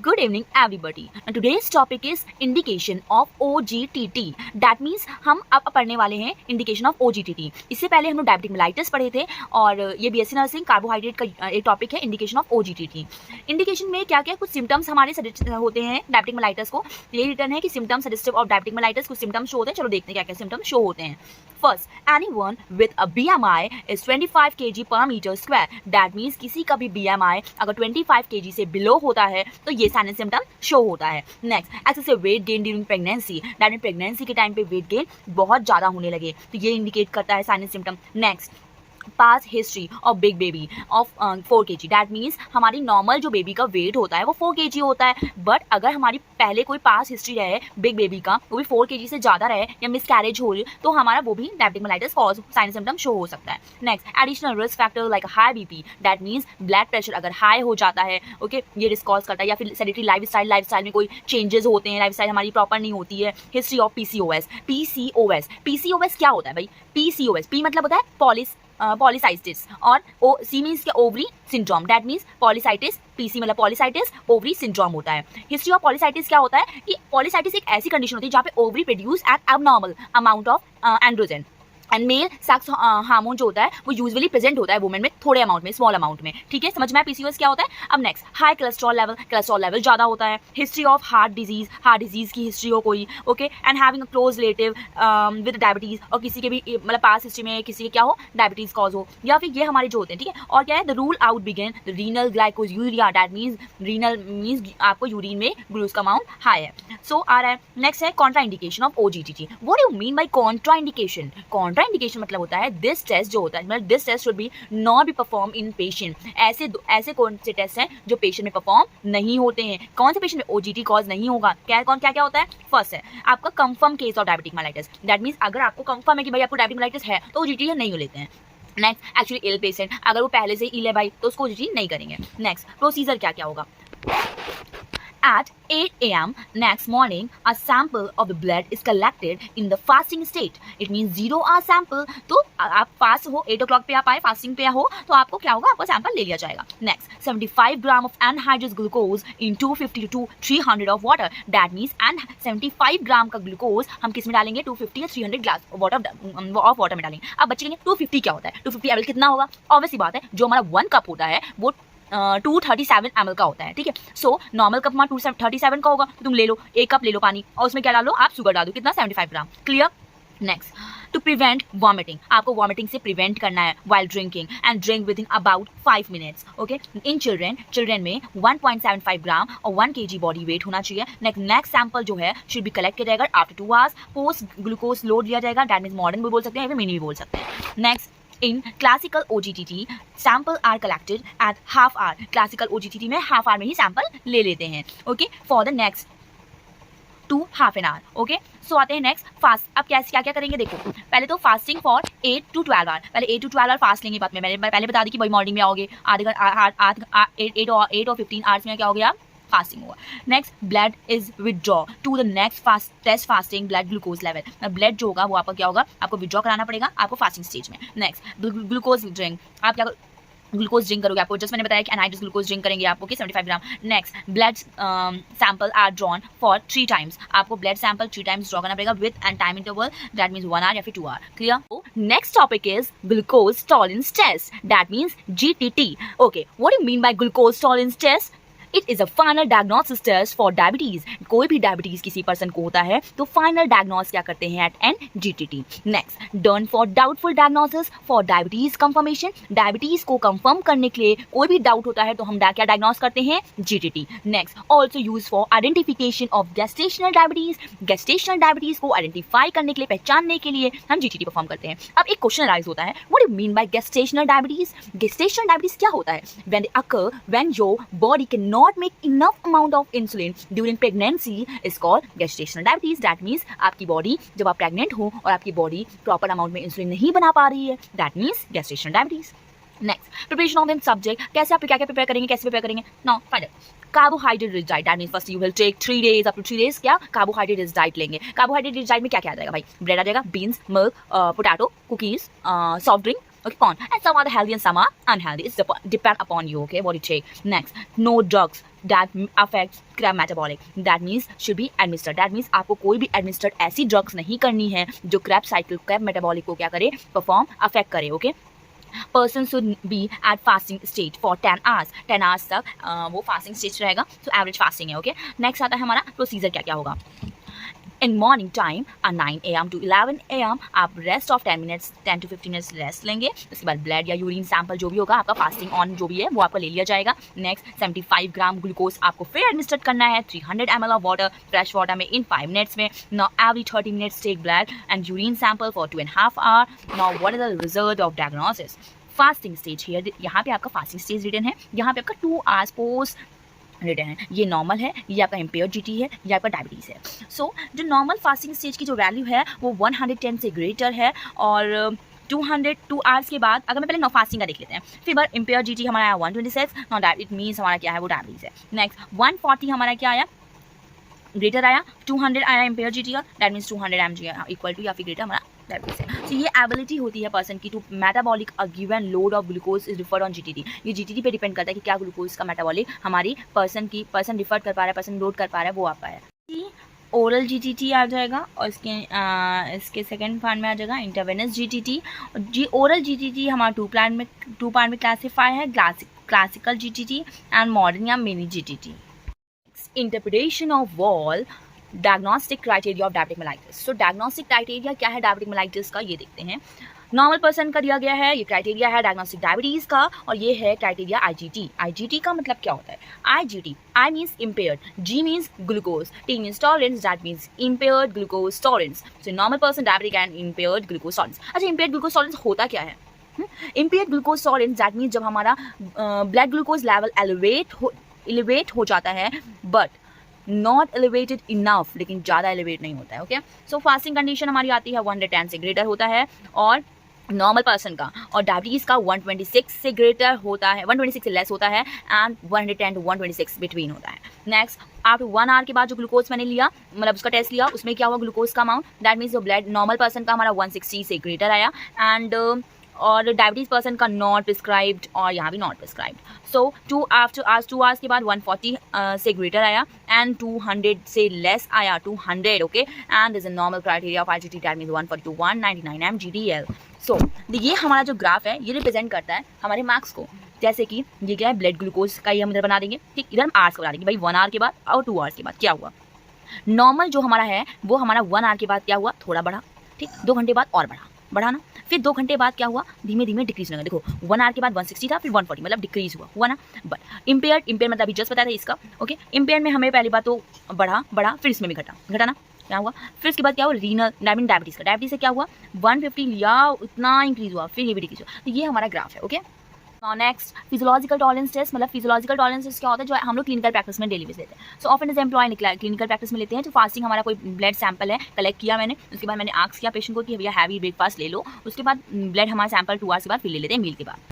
Good evening everybody. Today's topic is indication of OGTT. That means हम अब पढ़ने वाले हैं indication of OGTT. इससे पहले हम लोग डायबिटिक मेलाइटिस पढ़े थे और ये बीएससी नर्सिंग कार्बोहाइड्रेट का एक टॉपिक है indication of OGTT. इंडिकेशन में क्या क्या कुछ सिम्टम्स हमारे होते हैं डायबिटिक मेलाइटिस को. ये रिटर्न है कि symptoms suggestive of diabetic mellitus कुछ सिम्टम्स शो होते हैं. चलो देखते हैं क्या क्या सिम्टम्स शो होते हैं. First, anyone with a BMI is 25 kg पर मीटर स्क्वायर. दैट मीन्स किसी का भी BMI अगर 25 kg से बिलो होता है तो ये साइन सिम्टम शो होता है. Next, excessive weight gain during pregnancy. That mean pregnancy के टाइम पे वेट गेन बहुत ज़्यादा होने लगे तो ये इंडिकेट करता है sign symptom. Next, past history of big baby of 4 kg. That means हमारी नॉर्मल जो बेबी का वेट होता है वो 4 kg होता है, बट अगर हमारी पहले कोई पास हिस्ट्री रहे बिग बेबी का वो भी 4 kg से ज़्यादा रहे या मिस कैरेज हो तो हमारा वो भी diabetic mellitus cause sign symptom show हो सकता है. Next, additional risk factor like high BP. That means blood pressure अगर हाई हो जाता है ओके ये रिस्क कॉज करता है. या फिर सेडेटरी लाइफस्टाइल में कोई चेंजेस होते हैं, लाइफस्टाइल हमारी प्रॉपर नहीं होती है. हिस्ट्री ऑफ PCOS क्या होता है भाई? PCOS, P मतलब होता है पॉलीसाइटिस और सी मीन्स क्या? Ovary syndrome. That means polycystic, PC मतलब पॉलीसाइटिस ओवरी सिंड्रोम होता है. हिस्ट्री ऑफ पॉलीसाइटिस क्या होता है कि पॉलीसाइटिस एक ऐसी कंडीशन होती है जहाँ पे ovary produce an abnormal amount of androgen and male sex hormone जो होता है वो यूजुअली प्रेजेंट होता है वुमेन में थोड़े अमाउंट में, स्मॉल अमाउंट में. ठीक है, समझ में आया PCOS क्या होता है. अब नेक्स्ट, हाई कोलेस्ट्रॉल लेवल ज़्यादा होता है. हिस्ट्री ऑफ हार्ट डिजीज की हिस्ट्री हो कोई okay and having a close relative with diabetes और किसी के भी मतलब पास हिस्ट्री में किसी के क्या हो डायबिटीज़ कॉज हो या फिर ये हमारे जो होते हैं. ठीक है, और क्या है the rule out begin the renal glycosuria. That means renal means आपको यूरिन में ग्लूकोज का अमाउंट हाई है. सो आ रहा है. नेक्स्ट है contraindication of OGTT. What do you mean by contraindication? Contraindication मतलब होता है दिस टेस्ट जो होता है मतलब this test should be not be perform in patient. ऐसे कौन से टेस्ट हैं जो पेशेंट में परफॉर्म नहीं होते हैं? कौन से पेशेंट में OGT कॉज नहीं होगा? क्या होता है? फर्स्ट है आपका confirm case of diabetic mellitus. That means अगर आपको कंफर्म है कि भाई आपको डायबिटिक मेलाइटिस है तो OGT नहीं लेते हैं. नेक्स्ट, एक्चुअली इल पेशेंट अगर वो पहले से इल है भाई तो उसको OGT नहीं करेंगे. नेक्स्ट, प्रोसीजर क्या होगा? At 8 a.m. next morning, a sample of the blood is collected in the fasting state. It means 0 hour sample. तो आप फास्ट हो 8 o'clock पे आप आए फास्टिंग पे हो तो आपको क्या होगा? आपका सैंपल ले लिया जाएगा. Next, 75 gram of anhydrous glucose in 250 to 300 of water. That means 75 ग्राम का ग्लूकोज हम किस में डालेंगे? 250 या 300 ग्लास ऑफ वाटर में डालेंगे. अब बच्चे कहेंगे 250 क्या होता है? 250 ml कितना होगा? ऑब्वियसली बात है जो हमारा 1 कप होता है वो 237 ml का होता है. ठीक है, सो नॉर्मल कप में 237 का होगा तो तुम ले लो 1 कप ले लो पानी और उसमें क्या डालो? आप शुगर डाल दो. कितना? 75 gram. Clear. Next, to prevent vomiting. आपको वॉमिटिंग से प्रिवेंट करना है while drinking and drink with in about 5 minutes. Okay, in children में 1.75 ग्राम और 1 kg बॉडी वेट होना चाहिए. नेक्स्ट सैंपल जो है शुड बी कलेक्ट किया जाएगा after 2 hours. Post glucose load दिया जाएगा. दैट मीन्स मॉडर्न भी बोल सकते हैं या फिर मिनी भी बोल सकते हैं. Next, in classical OGTT sample are collected at half hour. classical OGTT में half hour में ही sample ले लेते हैं. okay, for the next to half an hour. okay, so आते हैं next fast. अब क्या करेंगे देखो. पहले तो fasting for 8 to 12 hour. पहले 8 to 12 hour फास्ट लेंगे. बात में मैंने पहले बता दी कि भाई मॉर्निंग में आओगे 8 और 15 आवर्स में क्या हो गया? फास्टिंग होगा. Next, blood is withdraw to the next test fasting blood glucose level. Blood जो होगा वो आपका क्या होगा? आपको विदड्रॉ कराना पड़ेगा आपको फास्टिंग स्टेज में. Next, glucose drink. आप क्या ग्लूकोज ड्रिंक करोगे? आपको जस्ट मैंने बताया कि एनहाइड्रस ग्लूकोज ड्रिंक करेंगे आपको कि 75 gram. Next, blood sample are drawn for 3 times. आपको ब्लड सैंपल 3 टाइम्स ड्रॉ करना पड़ेगा with and time interval. That means 1 hour या फिर 2 hour. Clear. Next topic is glucose tolerance test. That means GTT. Okay, what do you mean by glucose tolerance test? It is a final diagnosis test for diabetes. कोई भी diabetes किसी person को होता है तो final diagnose क्या करते हैं? At an GTT. Next, done for doubtful diagnosis for diabetes confirmation. Diabetes को कंफर्म करने के लिए कोई भी डाउट होता है तो हम क्या डायग्नोस करते हैं? GTT. Next, also use for identification of gestational diabetes. Gestational diabetes को आइडेंटिफाई करने के लिए पहचानने के लिए हम GTT परफॉर्म करते हैं. अब एक क्वेश्चन राइज होता है what do mean by gestational diabetes? Gestational diabetes क्या होता है? When they occur when your body can not make enough amount of insulin during pregnancy is called gestational diabetes. That means आपकी body जब आप pregnant हो और आपकी body proper amount में इंसुलिन नहीं बना पा रही है. That means gestational diabetes. Next, preparation of the subject. कैसे आप क्या प्रिपेयर करेंगे? कैसे प्रिपेयर करेंगे? Now final carbohydrate rich diet. That means first you will take 3 days up to 3 days क्या कार्बोहाइड्रेट रिच डाइट लेंगे. कार्बोहाइड्रेट रिच डाइट में क्या आ जाएगा भाई? ब्रेड आ जाएगा, beans, milk, potato, cookies, soft drink Okay, कौन? And some are healthy and some are unhealthy. It's depend upon you. Okay, what you take. Next, no drugs that affects crab metabolic. That means should be administered. That means आपको कोई भी administered ऐसी drugs नहीं करनी है जो crab cycle, crab metabolic को क्या करे, perform, affect करे. Okay. Person should be at fasting state for 10 hours. 10 hours तक वो fasting stage रहेगा. So average fasting है. Okay. Next आता है हमारा procedure क्या क्या होगा. In morning time 9 AM to 11 AM आप rest of 10 minutes 10 to 15 minutes rest लेंगे. उसके बाद ब्लड या यूरिन सैंपल जो भी होगा आपका फास्टिंग ऑन जो भी है वो आपका ले लिया जाएगा. नेक्स्ट 75 ग्राम ग्लूकोज आपको फिर एडमिनिस्ट्रेट करना है. 300 ml of water, fresh water में इन 5 मिनट्स में. Now every 30 minutes take blood and urine sample for 2.5 hour. Now what is the result of diagnosis. Fasting stage here, यहाँ पे आपका fasting stage written है, यहाँ पे आपका 2 आवर्स पोस्ट रिटन है. ये नॉर्मल है, ये आपका इम्पेयर्ड जीटी है, ये आपका डायबिटीज़ है. सो जो नॉर्मल फास्टिंग स्टेज की जो वैल्यू है वो 110 से ग्रेटर है. और 2 आवर्स के बाद अगर मैं पहले फास्टिंग का देख लेते हैं, फिर बार इम्पेयर्ड जीटी हमारा आया 126. नॉट दैट इट मीन्स हमारा क्या है वो डायबिटीज़ है. नेक्स्ट 140 हमारा क्या आया, ग्रेटर आया. 200 आया इम्पेयर्ड जीटी का, that means 200 mg equal to या फिर ग्रेटर हमारा डायबिटीज है. तो ये एबिलिटी होती है पर्सन की to metabolic a given load of glucose is referred on GTT. ये जीटीटी पे डिपेंड करता है कि क्या ग्लूकोज का मेटाबॉलिक हमारी पर्सन रिफर कर पा रहा है, पर्सन लोड कर पा रहा है, वो आ पाया है. ओरल जीटीटी आ जाएगा और इसके सेकंड पार्ट में आ जाएगा इंटरवेनस जीटीटी. ओरल जीटीटी हमारा टू पार्ट में क्लासीफाई है, क्लासिकल जीटीटी एंड मॉडर्न या mini GTT. Interpretation of wall diagnostic criteria of diabetic mellitus. So diagnostic criteria क्या है डायबिटिक मेलाइटिस का, ये देखते हैं. नॉर्मल पर्सन का दिया गया है, ये क्राइटेरिया है डायग्नोस्टिक डायबिटीज का, और ये है क्राइटेरिया आईजीटी. आईजीटी का मतलब क्या होता है. IGT, I means impaired, G means glucose, T means tolerance, that means impaired glucose tolerance. So normal person diabetic and impaired glucose tolerance. अच्छा, इम्पेयर्ड ग्लूकोज टॉलरेंस होता क्या है. Impaired glucose tolerance that means जब हमारा blood glucose level elevate हो जाता है but not elevated enough, लेकिन ज़्यादा एलिवेट नहीं होता है. ओके. सो फास्टिंग कंडीशन हमारी आती है 110 से ग्रेटर होता है, और नॉर्मल पर्सन का और डायबिटीज़ का 126 से ग्रेटर होता है, 126 से लेस होता है, एंड 110 to 126 बिटवीन होता है. नेक्स्ट आफ्टर 1 आवर के बाद जो ग्लूकोज मैंने लिया, मतलब उसका टेस्ट लिया, उसमें क्या हुआ ग्लूकोज का अमाउंट, दैट मीन्स जो ब्लड नॉर्मल पर्सन का हमारा 160 से ग्रेटर आया, एंड और डायबिटीज़ पर्सन का नॉट प्रिस्क्राइब्ड, और यहाँ भी नॉट प्रिस्क्राइब्ड. सो 2 आवर्स के बाद 140 से ग्रेटर आया, एंड 200 से लेस आया 200. Okay. And this is normal criteria of IGT, that means 140 to 199 mgdl. सो ये हमारा जो ग्राफ है ये रिप्रेजेंट करता है हमारे मार्क्स को. जैसे कि ये क्या है, ब्लड ग्लूकोज का ये हम इधर बना देंगे. ठीक, इधर हम आवर्स का बना देंगे. भाई 1 आवर के बाद और 2 आवर्स के बाद क्या हुआ. नॉर्मल जो हमारा है वो हमारा 1 आवर के बाद क्या हुआ, थोड़ा बढ़ा. ठीक, 2 घंटे बाद और बढ़ा ना. फिर 2 घंटे बाद क्या हुआ, धीमे धीमे डिक्रीज होने लगा. देखो 1 आवर के बाद 160 था, फिर 140, मतलब डिक्रीज हुआ ना. बट इम्पेयर्ड मतलब अभी जस्ट बताया था इसका. ओके. इम्पेयर्ड में हमें पहली बात तो बढ़ा, फिर इसमें भी घटा ना. क्या हुआ, फिर इसके बाद क्या हुआ, रीनल डायबिटीज़ से क्या हुआ, 150 लिया, उतना इंक्रीज हुआ, फिर ये भी डिक्रीज हुआ. तो ये हमारा ग्राफ है. Okay. Next physiological tolerance test. मतलब फिजियोलॉजिकल टॉलरेंस टेस्ट क्या होता है, जो हम लोग क्लिनिकल प्रैक्टिस में डेली बेस लेते हैं. So often is employ clinical practice में लेते हैं. तो फास्टिंग हमारा कोई ब्लड सैंपल है, कलेक्ट किया मैंने, उसके बाद मैंने आस्क किया पेशेंट को कि भैया हैवी ब्रेकफास्ट ले लो. उसके बाद ब्लड हमारा सैंपल 2 आवर्स के बाद फिर ले लेते हैं मील के बाद.